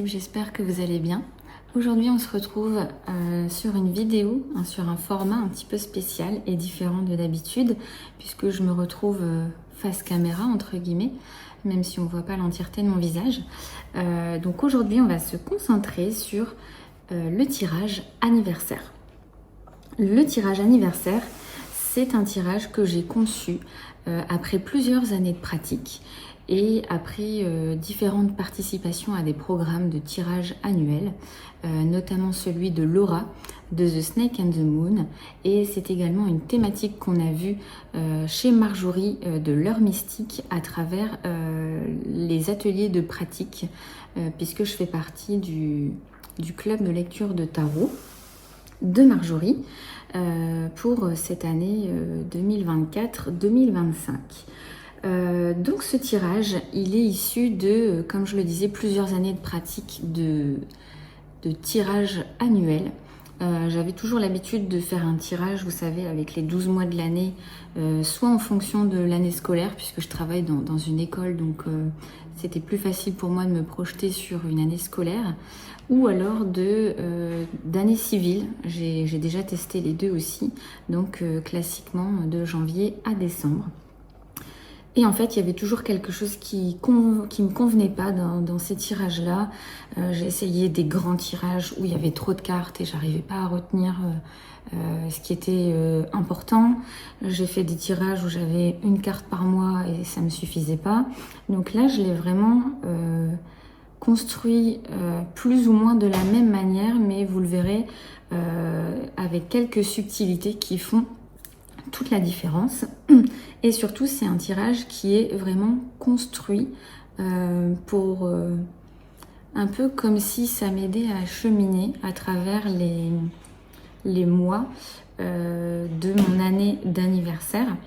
j'espère que vous allez bien. Aujourd'hui on se retrouve sur une vidéo, sur un format un petit peu spécial et différent de d'habitude, puisque je me retrouve face caméra entre guillemets, même si on ne voit pas l'entièreté de mon visage. Donc aujourd'hui on va se concentrer sur le tirage anniversaire. Le tirage anniversaire, c'est un tirage que j'ai conçu après plusieurs années de pratique et après différentes participations à des programmes de tirage annuels, notamment celui de Laura de The Snake and the Moon, et c'est également une thématique qu'on a vue chez Marjorie de l'heure mystique à travers les ateliers de pratique, puisque je fais partie du club de lecture de tarot de Marjorie pour cette année 2024-2025. Donc ce tirage, il est issu de, comme je le disais, plusieurs années de pratique de tirage annuel. J'avais toujours l'habitude de faire un tirage, vous savez, avec les 12 mois de l'année, soit en fonction de l'année scolaire, puisque je travaille dans une école, donc c'était plus facile pour moi de me projeter sur une année scolaire, ou alors d'année civile. J'ai déjà testé les deux aussi, donc classiquement de janvier à décembre. Et en fait, il y avait toujours quelque chose qui me convenait pas dans ces tirages-là. J'ai essayé des grands tirages où il y avait trop de cartes et j'arrivais pas à retenir ce qui était important. J'ai fait des tirages où j'avais une carte par mois et ça me suffisait pas. Donc là, je l'ai vraiment construit plus ou moins de la même manière, mais vous le verrez avec quelques subtilités qui font toute la différence. Et surtout, c'est un tirage qui est vraiment construit pour un peu comme si ça m'aidait à cheminer à travers les mois de mon année d'anniversaire.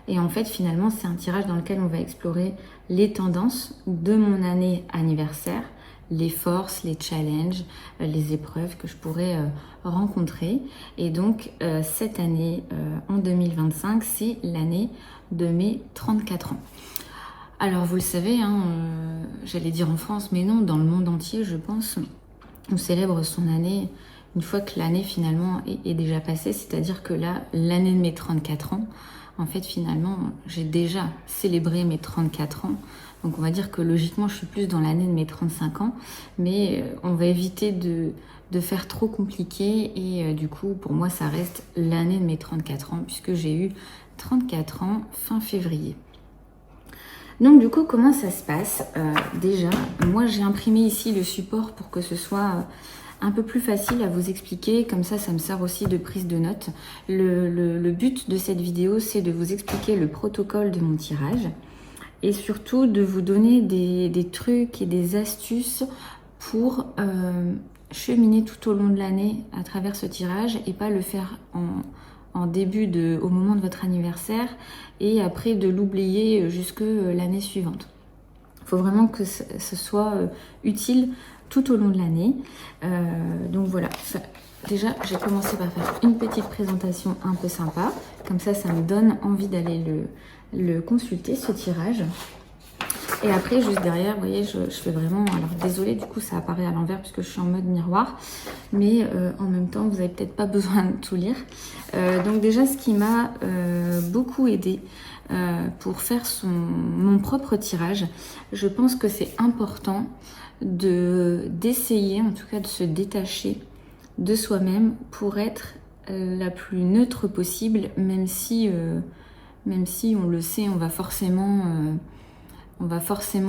Et en fait, finalement, c'est un tirage dans lequel on va explorer les tendances de mon année anniversaire, les forces, les challenges, les épreuves que je pourrais rencontrer. Et donc, cette année, en 2025, c'est l'année de mes 34 ans. Alors, vous le savez, j'allais dire en France, mais non, dans le monde entier, je pense, on célèbre son année une fois que l'année, finalement, est déjà passée. C'est-à-dire que là, l'année de mes 34 ans, en fait, finalement, j'ai déjà célébré mes 34 ans. Donc on va dire que logiquement, je suis plus dans l'année de mes 35 ans, mais on va éviter de faire trop compliqué et du coup, pour moi, ça reste l'année de mes 34 ans puisque j'ai eu 34 ans fin février. Donc du coup, comment ça se passe déjà, moi, j'ai imprimé ici le support pour que ce soit un peu plus facile à vous expliquer, comme ça me sert aussi de prise de notes. Le but de cette vidéo, c'est de vous expliquer le protocole de mon tirage, et surtout de vous donner des trucs et des astuces pour cheminer tout au long de l'année à travers ce tirage et pas le faire en début au moment de votre anniversaire et après de l'oublier jusque l'année suivante. Il faut vraiment que ce soit utile tout au long de l'année. Donc voilà, déjà j'ai commencé par faire une petite présentation un peu sympa, comme ça me donne envie d'aller le consulter, ce tirage. Et après, juste derrière, vous voyez, je fais vraiment... Alors désolée, du coup ça apparaît à l'envers puisque je suis en mode miroir, mais en même temps vous n'avez peut-être pas besoin de tout lire. Donc déjà, ce qui m'a beaucoup aidé pour faire mon propre tirage, je pense que c'est important d'essayer, en tout cas de se détacher de soi-même pour être la plus neutre possible, même si on le sait, on va forcément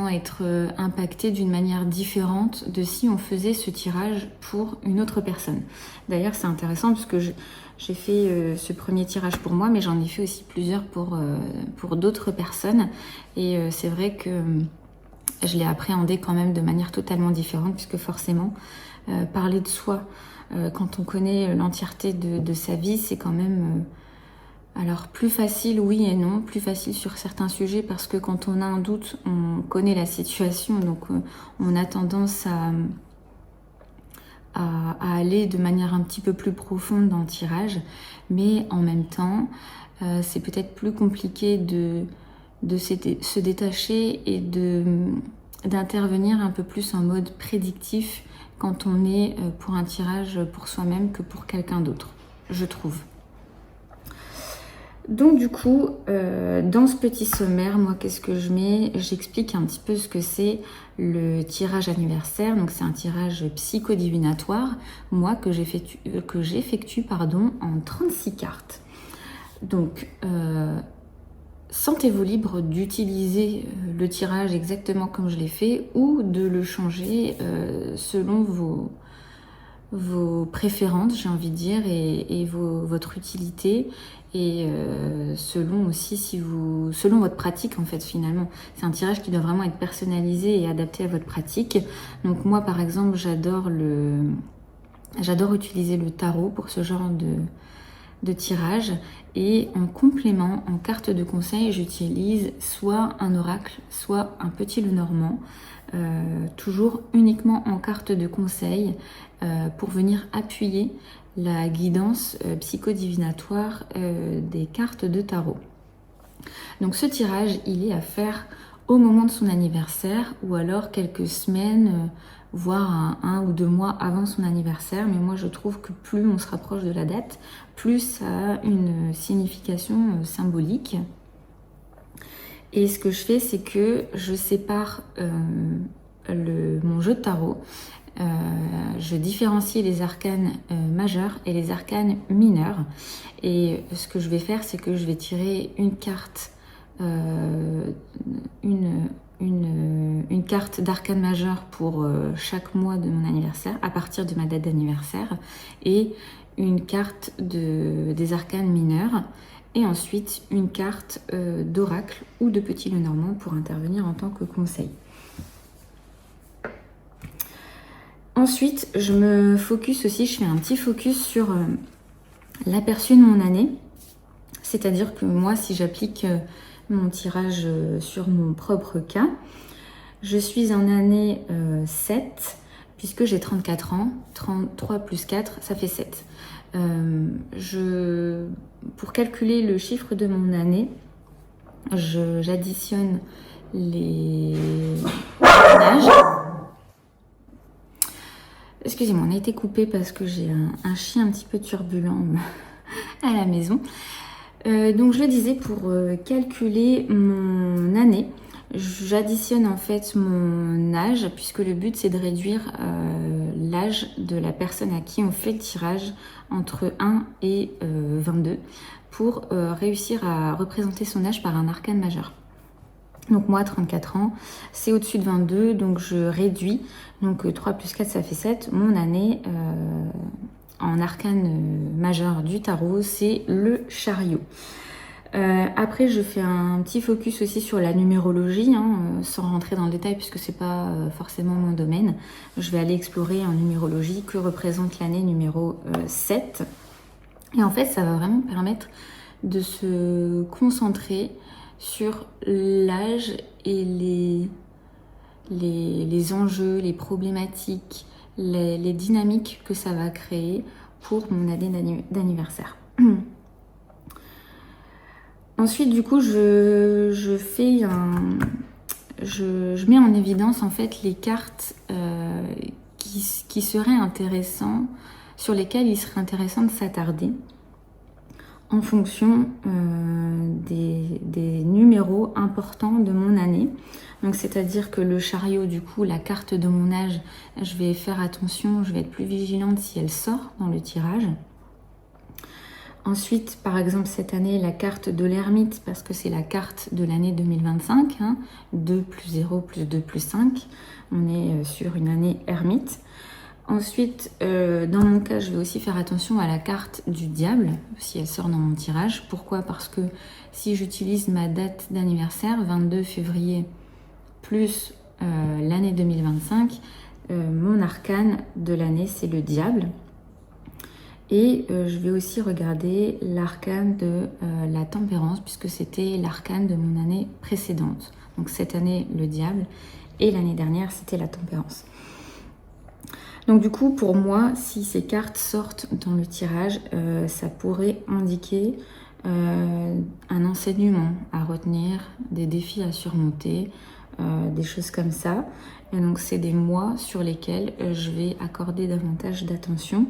être impacté d'une manière différente de si on faisait ce tirage pour une autre personne. D'ailleurs, c'est intéressant parce que j'ai fait ce premier tirage pour moi, mais j'en ai fait aussi plusieurs pour d'autres personnes. Et c'est vrai que je l'ai appréhendé quand même de manière totalement différente, puisque forcément, parler de soi, quand on connaît l'entièreté de sa vie, c'est quand même... alors plus facile, oui et non, plus facile sur certains sujets parce que quand on a un doute, on connaît la situation, donc on a tendance à aller de manière un petit peu plus profonde dans le tirage, mais en même temps, c'est peut-être plus compliqué de se détacher et d'intervenir un peu plus en mode prédictif quand on est pour un tirage pour soi-même que pour quelqu'un d'autre, je trouve. Donc du coup, dans ce petit sommaire, moi qu'est-ce que je mets? J'explique un petit peu ce que c'est le tirage anniversaire. Donc c'est un tirage psychodivinatoire, moi que j'effectue en 36 cartes. Donc sentez-vous libre d'utiliser le tirage exactement comme je l'ai fait ou de le changer selon vos préférences, j'ai envie de dire, et votre utilité, et selon aussi selon votre pratique en fait finalement. C'est un tirage qui doit vraiment être personnalisé et adapté à votre pratique. Donc moi par exemple j'adore utiliser le tarot pour ce genre de tirage, et en complément, en carte de conseil, j'utilise soit un oracle, soit un petit Lenormand, toujours uniquement en carte de conseil pour venir appuyer la guidance psychodivinatoire des cartes de tarot. Donc ce tirage, il est à faire au moment de son anniversaire ou alors quelques semaines, voire 1 ou 2 mois avant son anniversaire. Mais moi je trouve que plus on se rapproche de la date, plus ça a une signification symbolique. Et ce que je fais, c'est que je sépare mon jeu de tarot. Je différencie les arcanes majeurs et les arcanes mineurs. Et ce que je vais faire, c'est que je vais tirer une carte, une carte d'arcane majeur pour chaque mois de mon anniversaire, à partir de ma date d'anniversaire, et une carte des arcanes mineurs, et ensuite une carte d'oracle ou de petit Lenormand pour intervenir en tant que conseil. Ensuite, je fais un petit focus sur l'aperçu de mon année. C'est-à-dire que moi, si j'applique mon tirage sur mon propre cas, je suis en année 7, puisque j'ai 34 ans. 33 plus 4, ça fait 7. Pour calculer le chiffre de mon année, j'additionne les âges. Excusez-moi, on a été coupé parce que j'ai un chien un petit peu turbulent à la maison. Donc je le disais, pour calculer mon année, j'additionne en fait mon âge, puisque le but c'est de réduire l'âge de la personne à qui on fait le tirage entre 1 et 22 pour réussir à représenter son âge par un arcane majeur. Donc moi, 34 ans, c'est au-dessus de 22, donc je réduis. Donc 3 plus 4, ça fait 7. Mon année en arcane majeur du tarot, c'est le chariot. Après, je fais un petit focus aussi sur la numérologie, sans rentrer dans le détail puisque c'est pas forcément mon domaine. Je vais aller explorer en numérologie que représente l'année numéro 7. Et en fait, ça va vraiment permettre de se concentrer sur l'âge et les enjeux, les problématiques, les dynamiques que ça va créer pour mon année d'anniversaire. Ensuite, du coup, je mets en évidence en fait les cartes qui seraient intéressantes, sur lesquelles il serait intéressant de s'attarder en fonction des numéros importants de mon année. Donc c'est-à-dire que le chariot, du coup, la carte de mon âge, je vais faire attention, je vais être plus vigilante si elle sort dans le tirage. Ensuite, par exemple, cette année, la carte de l'ermite, parce que c'est la carte de l'année 2025, 2 plus 0 plus 2 plus 5, on est sur une année ermite. Ensuite, dans mon cas, je vais aussi faire attention à la carte du diable, si elle sort dans mon tirage. Pourquoi? Parce que si j'utilise ma date d'anniversaire, 22 février, plus l'année 2025, mon arcane de l'année, c'est le diable. Et je vais aussi regarder l'arcane de la tempérance, puisque c'était l'arcane de mon année précédente. Donc cette année, le diable, et l'année dernière, c'était la tempérance. Donc du coup, pour moi, si ces cartes sortent dans le tirage, ça pourrait indiquer un enseignement à retenir, des défis à surmonter, des choses comme ça. Et donc c'est des mois sur lesquels je vais accorder davantage d'attention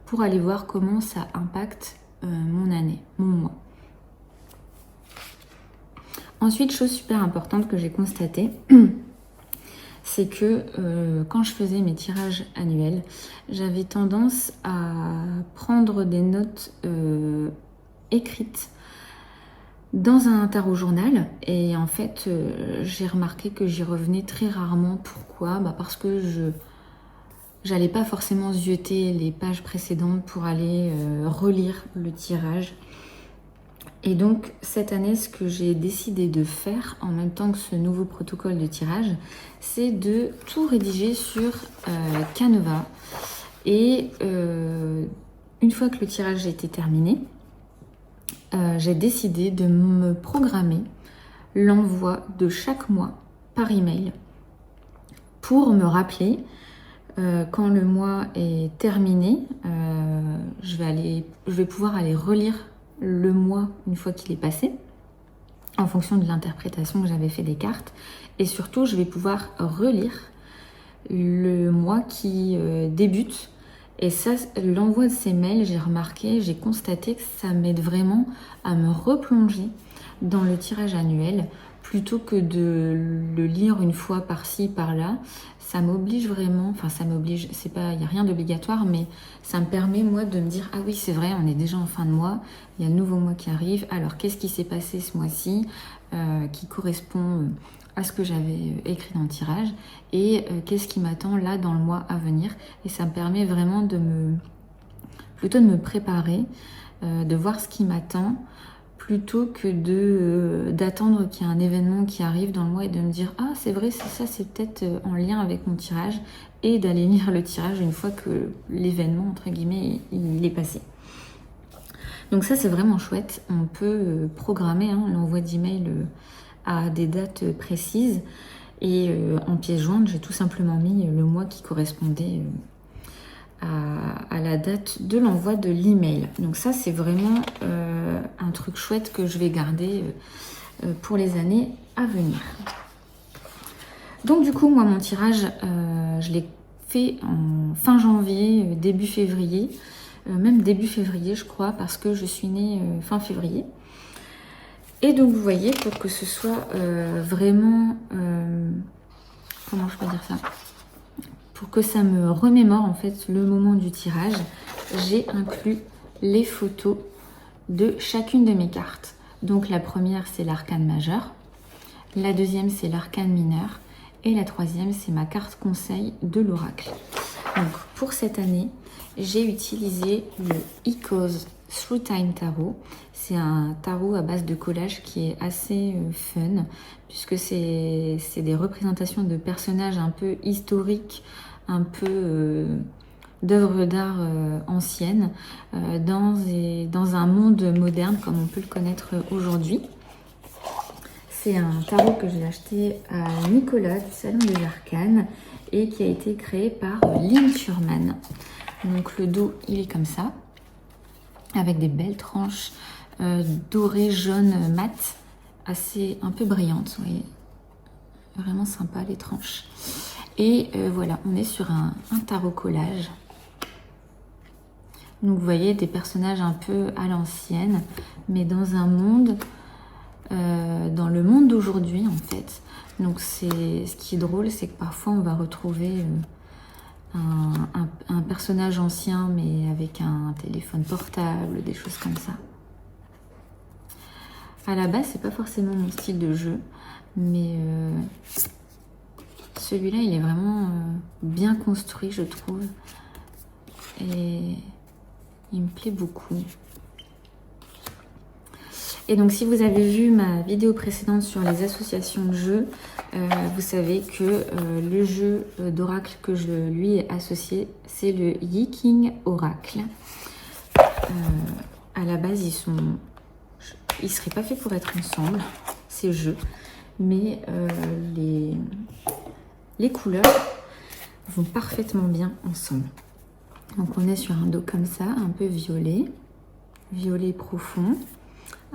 pour aller voir comment ça impacte mon année, mon mois. Ensuite, chose super importante que j'ai constatée, c'est que quand je faisais mes tirages annuels, j'avais tendance à prendre des notes écrites dans un tarot journal. Et en fait, j'ai remarqué que j'y revenais très rarement. Pourquoi ? Parce que j'allais pas forcément zioter les pages précédentes pour aller relire le tirage. Et donc, cette année, ce que j'ai décidé de faire, en même temps que ce nouveau protocole de tirage, c'est de tout rédiger sur Canva. Et une fois que le tirage a été terminé, j'ai décidé de me programmer l'envoi de chaque mois par email pour me rappeler quand le mois est terminé, je vais pouvoir aller relire le mois une fois qu'il est passé, en fonction de l'interprétation que j'avais fait des cartes. Et surtout, je vais pouvoir relire le mois qui débute. Et ça, l'envoi de ces mails, j'ai constaté que ça m'aide vraiment à me replonger dans le tirage annuel, plutôt que de le lire une fois par-ci, par-là. Ça m'oblige vraiment, enfin ça m'oblige, il n'y a rien d'obligatoire, mais ça me permet moi de me dire, ah oui c'est vrai, on est déjà en fin de mois, il y a le nouveau mois qui arrive, alors qu'est-ce qui s'est passé ce mois-ci qui correspond à ce que j'avais écrit dans le tirage, et qu'est-ce qui m'attend là dans le mois à venir. Et ça me permet vraiment plutôt de me préparer, de voir ce qui m'attend, plutôt que d'attendre qu'il y ait un événement qui arrive dans le mois et de me dire « Ah, c'est vrai, ça, c'est peut-être en lien avec mon tirage » et d'aller lire le tirage une fois que l'événement, entre guillemets, il est passé. Donc ça, c'est vraiment chouette. On peut programmer l'envoi d'email à des dates précises. Et en pièce jointe, j'ai tout simplement mis le mois qui correspondait à la date de l'envoi de l'email. Donc ça, c'est vraiment un truc chouette que je vais garder pour les années à venir. Donc du coup, moi, mon tirage, je l'ai fait en fin janvier, début février, même début février, je crois, parce que je suis née fin février. Et donc, vous voyez, pour que ce soit vraiment... comment je peux dire ça ? Pour que ça me remémore en fait le moment du tirage, j'ai inclus les photos de chacune de mes cartes. Donc la première, c'est l'arcane majeur, la deuxième, c'est l'arcane mineur, et la troisième, c'est ma carte conseil de l'oracle. Donc pour cette année, j'ai utilisé le Echoes Through Time Tarot. C'est un tarot à base de collage qui est assez fun, puisque c'est des représentations de personnages un peu historiques, un peu d'œuvres d'art anciennes, dans un monde moderne comme on peut le connaître aujourd'hui. C'est un tarot que j'ai acheté à Nicolas du Salon des Arcanes et qui a été créé par Lynn Sherman. Donc le dos, il est comme ça, avec des belles tranches dorées, jaunes, mat, un peu brillantes, vous voyez. Vraiment sympa les tranches. Et voilà, on est sur un tarot collage. Donc vous voyez des personnages un peu à l'ancienne, mais dans un monde, dans le monde d'aujourd'hui en fait. Donc ce qui est drôle, c'est que parfois on va retrouver un personnage ancien, mais avec un téléphone portable, des choses comme ça. À la base, c'est pas forcément mon style de jeu, mais celui-là, il est vraiment bien construit, je trouve. Et il me plaît beaucoup. Et donc, si vous avez vu ma vidéo précédente sur les associations de jeux, vous savez que le jeu d'oracle que je lui ai associé, c'est le Yi-King Oracle. À la base, ils seraient pas faits pour être ensemble, ces jeux, mais les couleurs vont parfaitement bien ensemble. Donc on est sur un dos comme ça, un peu violet profond,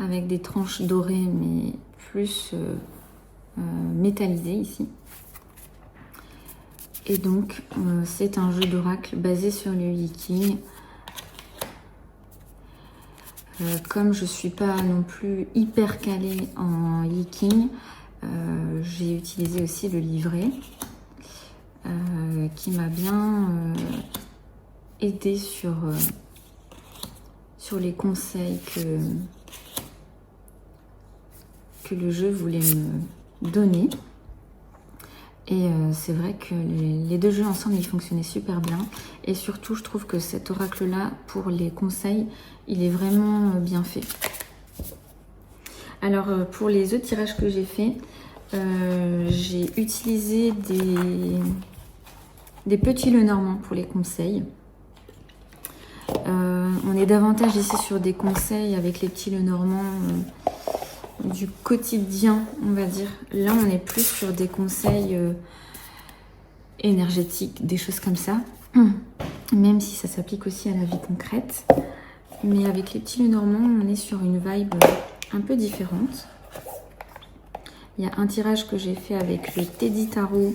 avec des tranches dorées, mais plus métallisé ici. Et donc, c'est un jeu d'oracle basé sur le Yi. Comme je ne suis pas non plus hyper calée en Yi, j'ai utilisé aussi le livret qui m'a bien aidé sur les conseils que le jeu voulait me donner. Et c'est vrai que les deux jeux ensemble, ils fonctionnaient super bien. Et surtout, je trouve que cet oracle-là, pour les conseils, il est vraiment bien fait. Alors, pour les autres tirages que j'ai fait, j'ai utilisé des petits Lenormand pour les conseils. On est davantage ici sur des conseils avec les petits Lenormand du quotidien, on va dire. Là, on est plus sur des conseils énergétiques, des choses comme ça. Même si ça s'applique aussi à la vie concrète. Mais avec les petits Lenormand, on est sur une vibe un peu différente. Il y a un tirage que j'ai fait avec le Teddy Tarot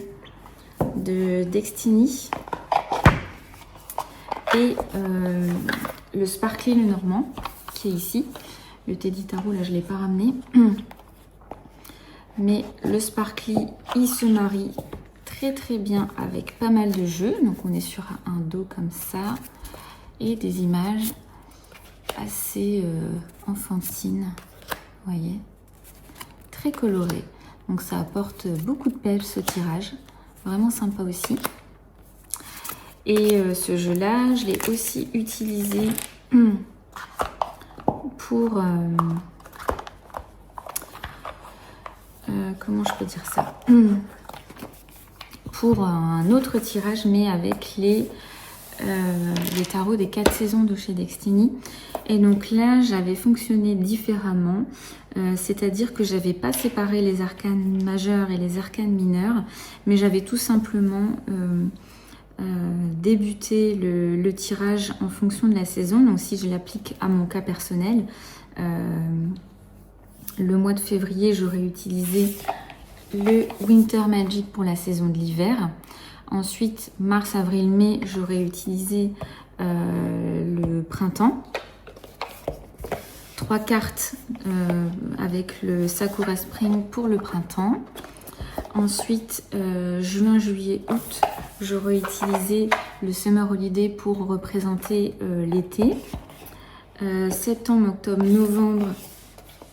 de Destiny et le Sparkly Lenormand qui est ici. Le Teddy Tarot, là, je ne l'ai pas ramené. Mais le Sparkly, il se marie très très bien avec pas mal de jeux. Donc, on est sur un dos comme ça et des images assez enfantines. Vous voyez, très coloré. Donc, ça apporte beaucoup de pêche, ce tirage. Vraiment sympa aussi. Et ce jeu-là, je l'ai aussi utilisé pour... comment je peux dire ça, pour un autre tirage, mais avec les tarots des 4 saisons de chez Destiny. Et donc là, j'avais fonctionné différemment, c'est-à-dire que j'avais pas séparé les arcanes majeurs et les arcanes mineurs, mais j'avais tout simplement débuté le tirage en fonction de la saison. Donc si je l'applique à mon cas personnel, le mois de février, j'aurais utilisé le Winter Magic pour la saison de l'hiver. Ensuite, mars, avril, mai, j'aurais utilisé le printemps. 3 cartes avec le Sakura Spring pour le printemps. Ensuite, juin, juillet, août, j'aurais utilisé le Summer Holiday pour représenter l'été. Septembre, octobre, novembre,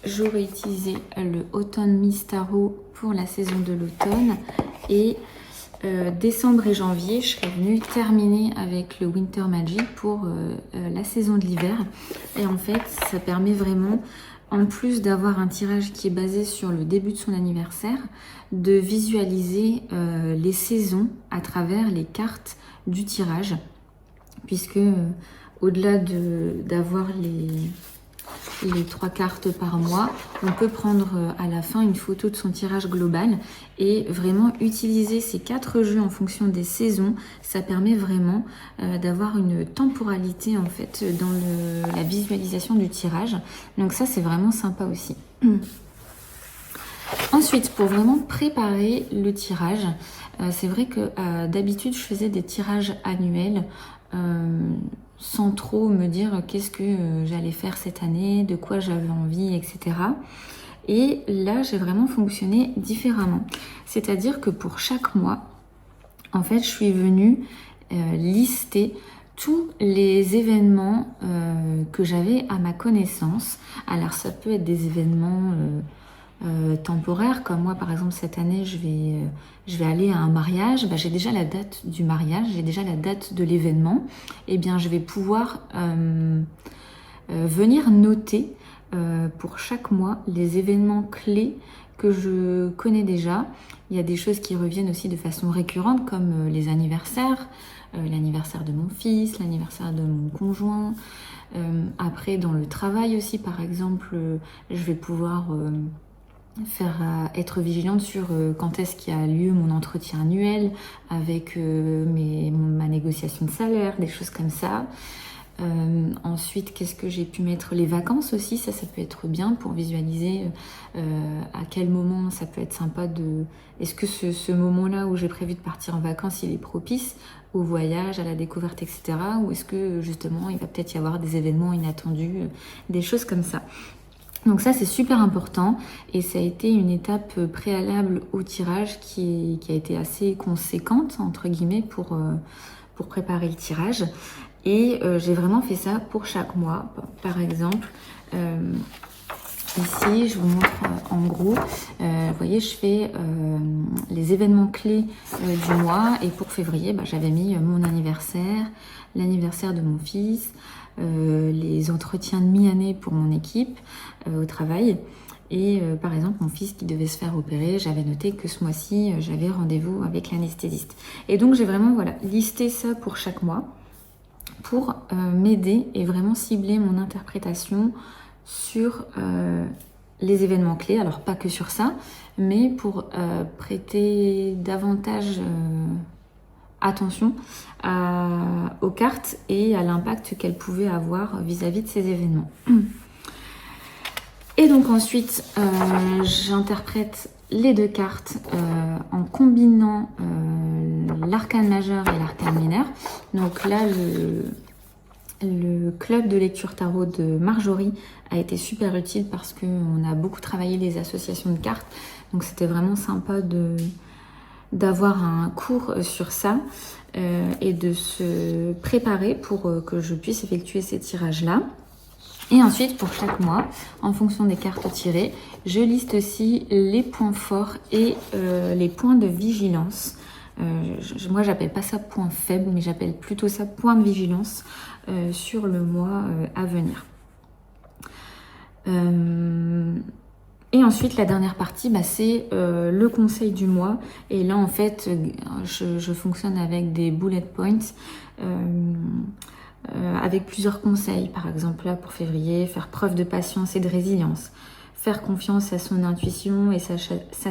j'aurais utilisé le Autumn Mist Tarot pour la saison de l'automne. Et décembre et janvier, je serais venue terminer avec le Winter Magic pour la saison de l'hiver. Et en fait, ça permet vraiment, en plus d'avoir un tirage qui est basé sur le début de son anniversaire, de visualiser les saisons à travers les cartes du tirage. Puisque au-delà d'avoir les 3 cartes par mois, on peut prendre à la fin une photo de son tirage global et vraiment utiliser ces 4 jeux en fonction des saisons. Ça permet vraiment d'avoir une temporalité en fait dans la visualisation du tirage. Donc ça, c'est vraiment sympa aussi. Ensuite, pour vraiment préparer le tirage, c'est vrai que d'habitude, je faisais des tirages annuels sans trop me dire qu'est-ce que j'allais faire cette année, de quoi j'avais envie, etc. Et là, j'ai vraiment fonctionné différemment. C'est-à-dire que pour chaque mois, en fait, je suis venue lister tous les événements que j'avais à ma connaissance. Alors, ça peut être des événements temporaires, comme moi, par exemple, cette année, je vais aller à un mariage. Bah, j'ai déjà la date du mariage, j'ai déjà la date de l'événement. Eh bien, je vais pouvoir venir noter pour chaque mois les événements clés que je connais déjà. Il y a des choses qui reviennent aussi de façon récurrente, comme les anniversaires, l'anniversaire de mon fils, l'anniversaire de mon conjoint. Après, dans le travail aussi, par exemple, je vais pouvoir être vigilante sur quand est-ce qu'il y a lieu mon entretien annuel avec ma négociation de salaire, des choses comme ça. Ensuite, qu'est-ce que j'ai pu mettre? Les vacances aussi, ça peut être bien pour visualiser à quel moment ça peut être sympa de... Est-ce que ce moment-là où j'ai prévu de partir en vacances, il est propice au voyage, à la découverte, etc. Ou est-ce que justement, il va peut-être y avoir des événements inattendus, des choses comme ça. Donc ça, c'est super important et ça a été une étape préalable au tirage qui a été assez conséquente, entre guillemets, pour préparer le tirage. Et j'ai vraiment fait ça pour chaque mois. Par exemple, ici, je vous montre en gros, vous voyez, je fais les événements clés du mois. Et pour février, j'avais mis mon anniversaire, l'anniversaire de mon fils, les entretiens de mi-année pour mon équipe au travail. Et par exemple, mon fils qui devait se faire opérer, j'avais noté que ce mois-ci, j'avais rendez-vous avec l'anesthésiste. Et donc, j'ai vraiment listé ça pour chaque mois pour m'aider et vraiment cibler mon interprétation sur les événements clés. Alors, pas que sur ça, mais pour prêter davantage attention aux cartes et à l'impact qu'elles pouvaient avoir vis-à-vis de ces événements. Et donc ensuite, j'interprète les deux cartes en combinant l'arcane majeur et l'arcane mineur. Donc là, le club de lecture tarot de Marjorie a été super utile parce qu'on a beaucoup travaillé les associations de cartes. Donc c'était vraiment sympa d'avoir un cours sur ça et de se préparer pour que je puisse effectuer ces tirages-là. Et ensuite, pour chaque mois, en fonction des cartes tirées, je liste aussi les points forts et les points de vigilance. Moi, j'appelle pas ça point faible, mais j'appelle plutôt ça point de vigilance sur le mois à venir. Et ensuite, la dernière partie, c'est le conseil du mois. Et là, en fait, je fonctionne avec des bullet points. Avec plusieurs conseils, par exemple là pour février, faire preuve de patience et de résilience, faire confiance à son intuition et sa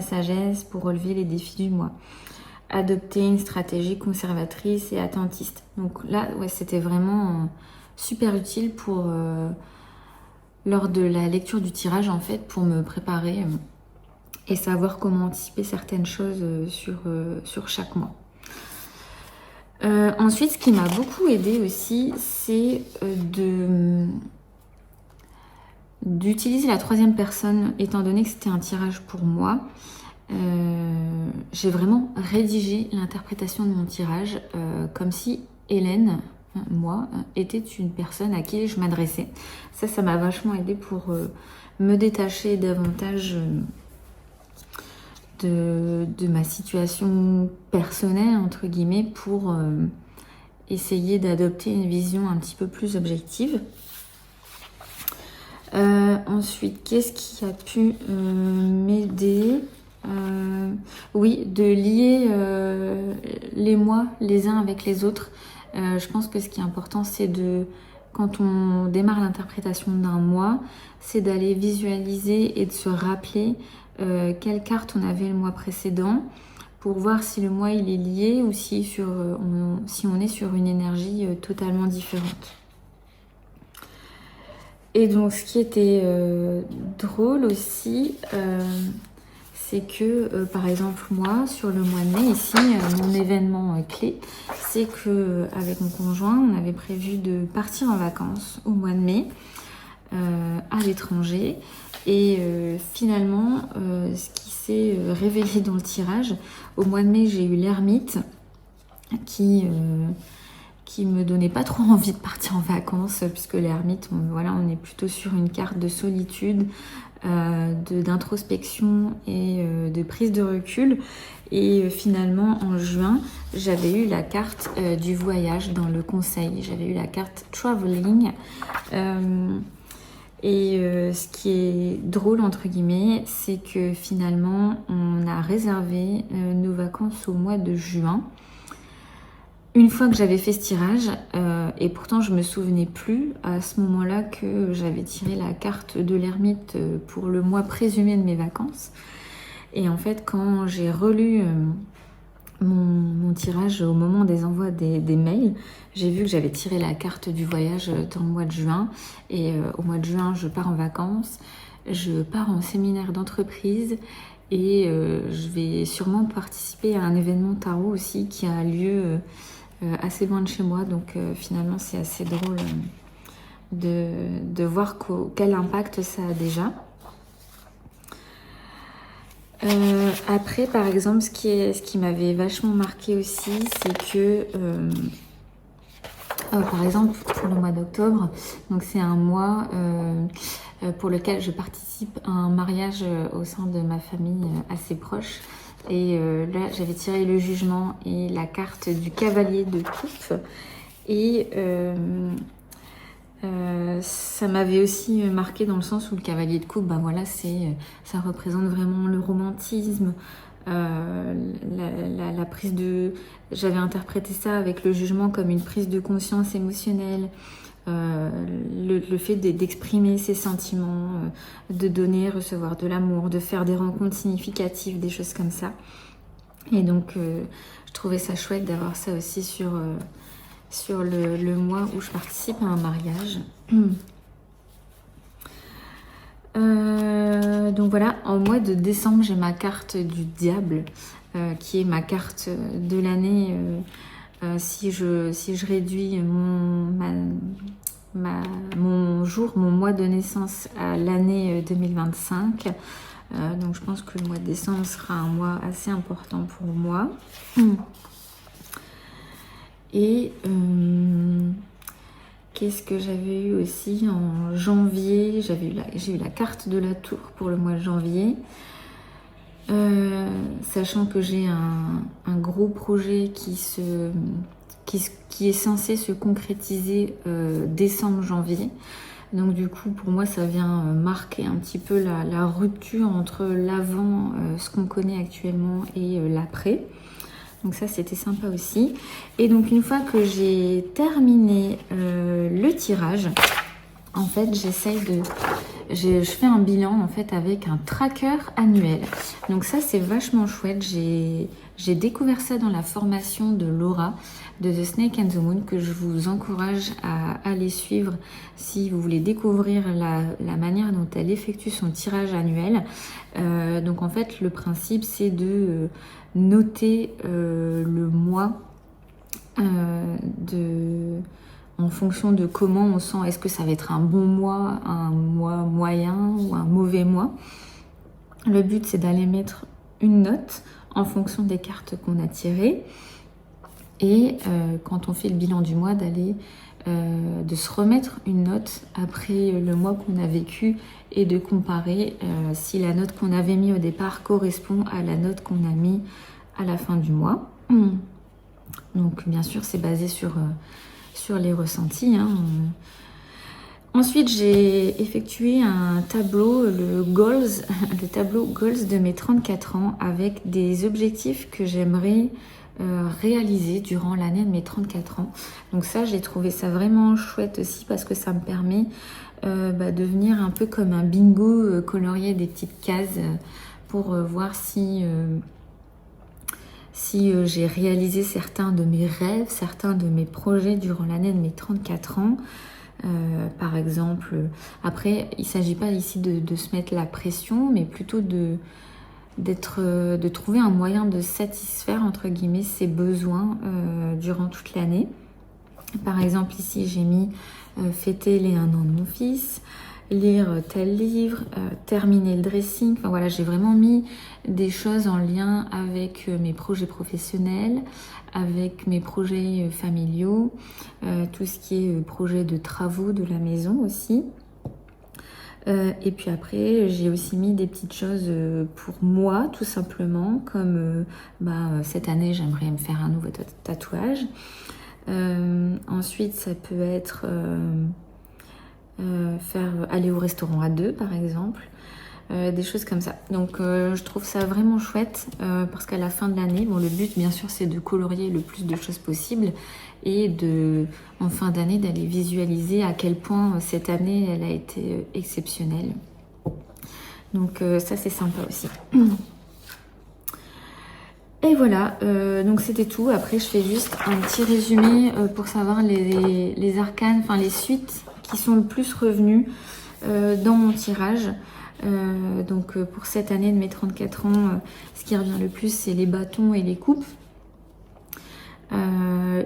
sagesse pour relever les défis du mois, adopter une stratégie conservatrice et attentiste. Donc là, c'était vraiment super utile pour lors de la lecture du tirage en fait, pour me préparer et savoir comment anticiper certaines choses sur chaque mois. Ensuite, ce qui m'a beaucoup aidé aussi, c'est d'utiliser la troisième personne, étant donné que c'était un tirage pour moi. J'ai vraiment rédigé l'interprétation de mon tirage comme si Hélène, moi, était une personne à qui je m'adressais. Ça m'a vachement aidé pour me détacher davantage de ma situation personnelle, entre guillemets, pour essayer d'adopter une vision un petit peu plus objective. Ensuite, qu'est-ce qui a pu m'aider? Oui, de lier les mois les uns avec les autres. Je pense que ce qui est important, c'est quand on démarre l'interprétation d'un mois, c'est d'aller visualiser et de se rappeler quelle carte on avait le mois précédent pour voir si le mois il est lié ou si on est sur une énergie totalement différente. Et donc ce qui était drôle aussi, c'est que par exemple moi sur le mois de mai ici, mon événement clé, c'est que avec mon conjoint on avait prévu de partir en vacances au mois de mai à l'étranger. Et finalement, ce qui s'est révélé dans le tirage, au mois de mai, j'ai eu l'ermite qui me donnait pas trop envie de partir en vacances, puisque l'ermite, on est plutôt sur une carte de solitude, d'introspection et de prise de recul. Et finalement, en juin, j'avais eu la carte du voyage dans le conseil. J'avais eu la carte traveling. Et ce qui est drôle, entre guillemets, c'est que finalement, on a réservé nos vacances au mois de juin. Une fois que j'avais fait ce tirage, et pourtant je me souvenais plus à ce moment-là que j'avais tiré la carte de l'ermite pour le mois présumé de mes vacances. Et en fait, quand j'ai relu mon tirage au moment des envois des mails. J'ai vu que j'avais tiré la carte du voyage dans le mois de juin. Et au mois de juin, je pars en vacances. Je pars en séminaire d'entreprise. Et je vais sûrement participer à un événement tarot aussi qui a lieu assez loin de chez moi. Donc finalement, c'est assez drôle de voir quel impact ça a déjà. Après, par exemple, ce qui m'avait vachement marqué aussi, c'est que, par exemple, pour le mois d'octobre, donc c'est un mois pour lequel je participe à un mariage au sein de ma famille assez proche. Et là, j'avais tiré le jugement et la carte du cavalier de coupe. Et ça m'avait aussi marqué dans le sens où le cavalier de coupe, ben voilà, ça représente vraiment le romantisme, la prise de... J'avais interprété ça avec le jugement comme une prise de conscience émotionnelle, le fait d'exprimer ses sentiments, de donner, recevoir de l'amour, de faire des rencontres significatives, des choses comme ça. Et donc, je trouvais ça chouette d'avoir ça aussi sur le mois où je participe à un mariage. Donc voilà, en mois de décembre, j'ai ma carte du diable, qui est ma carte de l'année. Si je réduis mon mois de naissance à l'année 2025, donc je pense que le mois de décembre sera un mois assez important pour moi. Et qu'est-ce que j'avais eu aussi en janvier? J'ai eu la carte de la tour pour le mois de janvier. Sachant que j'ai un gros projet qui est censé se concrétiser décembre-janvier. Donc du coup, pour moi, ça vient marquer un petit peu la rupture entre l'avant, ce qu'on connaît actuellement, et l'après. Donc ça, c'était sympa aussi. Et donc, une fois que j'ai terminé le tirage, en fait, je fais un bilan en fait avec un tracker annuel. Donc ça, c'est vachement chouette. J'ai découvert ça dans la formation de Laura de The Snake and the Moon, que je vous encourage à aller suivre si vous voulez découvrir la manière dont elle effectue son tirage annuel. Donc en fait, le principe, c'est de noter le mois en fonction de comment on sent. Est-ce que ça va être un bon mois, un mois moyen ou un mauvais mois? Le but, c'est d'aller mettre une note en fonction des cartes qu'on a tirées. Et quand on fait le bilan du mois, de se remettre une note après le mois qu'on a vécu et de comparer si la note qu'on avait mis au départ correspond à la note qu'on a mis à la fin du mois. Donc bien sûr, c'est basé sur les ressentis. Ensuite, j'ai effectué un tableau, le tableau Goals de mes 34 ans avec des objectifs que j'aimerais réaliser durant l'année de mes 34 ans. Donc ça, j'ai trouvé ça vraiment chouette aussi parce que ça me permet de venir un peu comme un bingo, colorier des petites cases pour voir si j'ai réalisé certains de mes rêves, certains de mes projets durant l'année de mes 34 ans. Par exemple, après, il ne s'agit pas ici de se mettre la pression, mais plutôt de trouver un moyen de satisfaire, entre guillemets, ses besoins durant toute l'année. Par exemple, ici, j'ai mis fêter les 1 an de mon fils, lire tel livre, terminer le dressing. Enfin voilà, j'ai vraiment mis des choses en lien avec mes projets professionnels, avec mes projets familiaux, tout ce qui est projet de travaux de la maison aussi. Et puis après, j'ai aussi mis des petites choses pour moi, tout simplement, comme cette année, j'aimerais me faire un nouveau tatouage. Ensuite, ça peut être aller au restaurant à 2, par exemple. Des choses comme ça. Donc je trouve ça vraiment chouette parce qu'à la fin de l'année, bon, le but bien sûr c'est de colorier le plus de choses possible et en fin d'année d'aller visualiser à quel point cette année elle a été exceptionnelle. Donc ça c'est sympa aussi. Et voilà, donc c'était tout. Après, je fais juste un petit résumé pour savoir les arcanes, enfin les suites qui sont le plus revenues dans mon tirage. Donc pour cette année de mes 34 ans, ce qui revient le plus, c'est les bâtons et les coupes.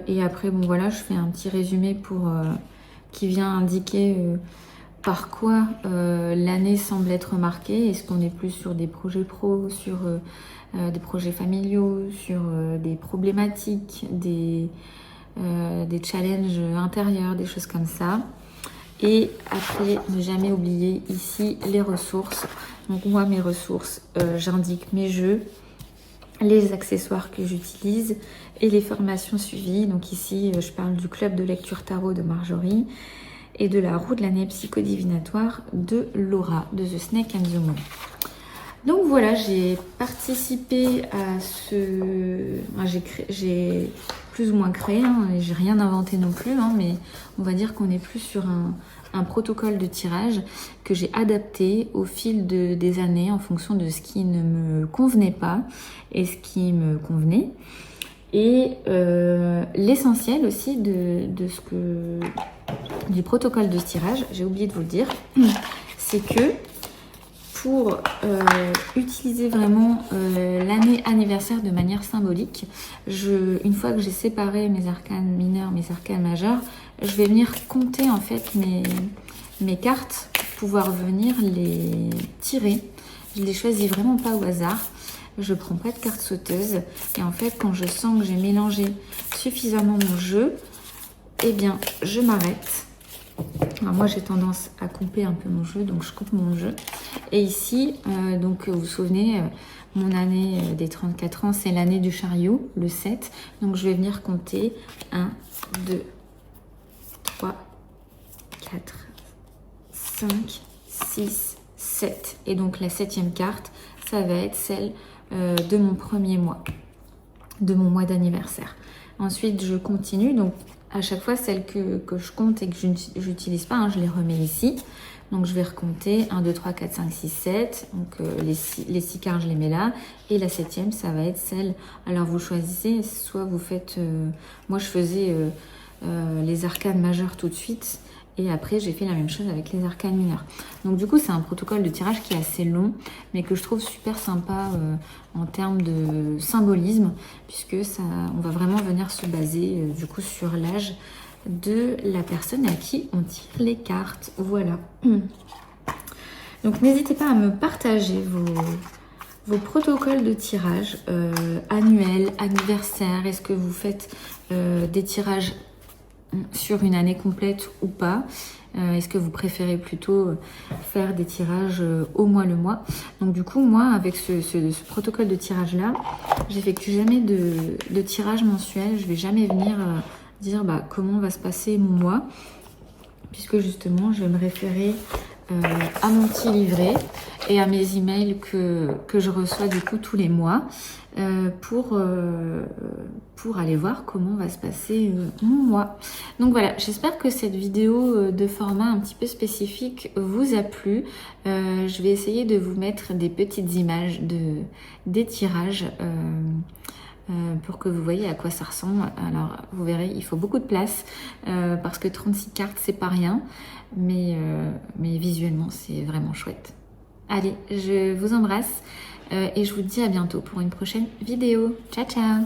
Et après, bon voilà, je fais un petit résumé pour qui vient indiquer par quoi l'année semble être marquée. Est-ce qu'on est plus sur des projets pro, sur des projets familiaux, sur des problématiques, des challenges intérieurs, des choses comme ça. Et après, ne jamais oublier ici les ressources. Donc moi, mes ressources, j'indique mes jeux, les accessoires que j'utilise et les formations suivies. Donc ici, je parle du club de lecture tarot de Marjorie et de la roue de l'année psychodivinatoire de Laura, de The Snake and the Moon. Donc voilà, j'ai participé à ce... J'ai plus ou moins créé, hein, et j'ai rien inventé non plus, hein, mais on va dire qu'on est plus sur un protocole de tirage que j'ai adapté au fil des années en fonction de ce qui ne me convenait pas et ce qui me convenait. Et l'essentiel aussi du protocole de tirage, j'ai oublié de vous le dire, c'est que pour utiliser vraiment l'année anniversaire de manière symbolique, une fois que j'ai séparé mes arcanes mineurs, mes arcanes majeurs, je vais venir compter en fait mes cartes pour pouvoir venir les tirer. Je les choisis vraiment pas au hasard. Je prends pas de carte sauteuse. Et en fait, quand je sens que j'ai mélangé suffisamment mon jeu, eh bien, je m'arrête. Alors moi, j'ai tendance à couper un peu mon jeu, donc je coupe mon jeu. Et ici, donc vous vous souvenez, mon année des 34 ans, c'est l'année du chariot, le 7. Donc je vais venir compter 1, 2, 3, 4, 5, 6, 7. Et donc la 7e carte, ça va être celle de mon premier mois, de mon mois d'anniversaire. Ensuite, je continue. Donc à chaque fois, celles que je compte et que je n'utilise pas, hein, je les remets ici. Donc je vais recompter 1, 2, 3, 4, 5, 6, 7. Donc les 6 cartes, je les mets là. Et la 7e, ça va être celle... Alors vous choisissez, soit vous faites... moi, je faisais les arcanes majeures tout de suite. Et après, j'ai fait la même chose avec les arcanes mineures. Donc du coup, c'est un protocole de tirage qui est assez long, mais que je trouve super sympa en termes de symbolisme, puisque ça, on va vraiment venir se baser du coup sur l'âge de la personne à qui on tire les cartes. Voilà. Donc n'hésitez pas à me partager vos protocoles de tirage annuels, anniversaires. Est-ce que vous faites des tirages sur une année complète ou pas? Est-ce que vous préférez plutôt faire des tirages au mois le mois? Donc du coup, moi, avec ce protocole de tirage-là, j'effectue jamais de tirage mensuel. Je vais jamais venir dire comment va se passer mon mois, puisque justement, je vais me référer à mon petit livret et à mes emails que je reçois du coup tous les mois pour aller voir comment va se passer mon mois. Donc voilà, j'espère que cette vidéo de format un petit peu spécifique vous a plu. Je vais essayer de vous mettre des petites images des tirages pour que vous voyez à quoi ça ressemble. Alors vous verrez, il faut beaucoup de place parce que 36 cartes c'est pas rien, mais visuellement c'est vraiment chouette. Allez, je vous embrasse et je vous dis à bientôt pour une prochaine vidéo. Ciao ciao!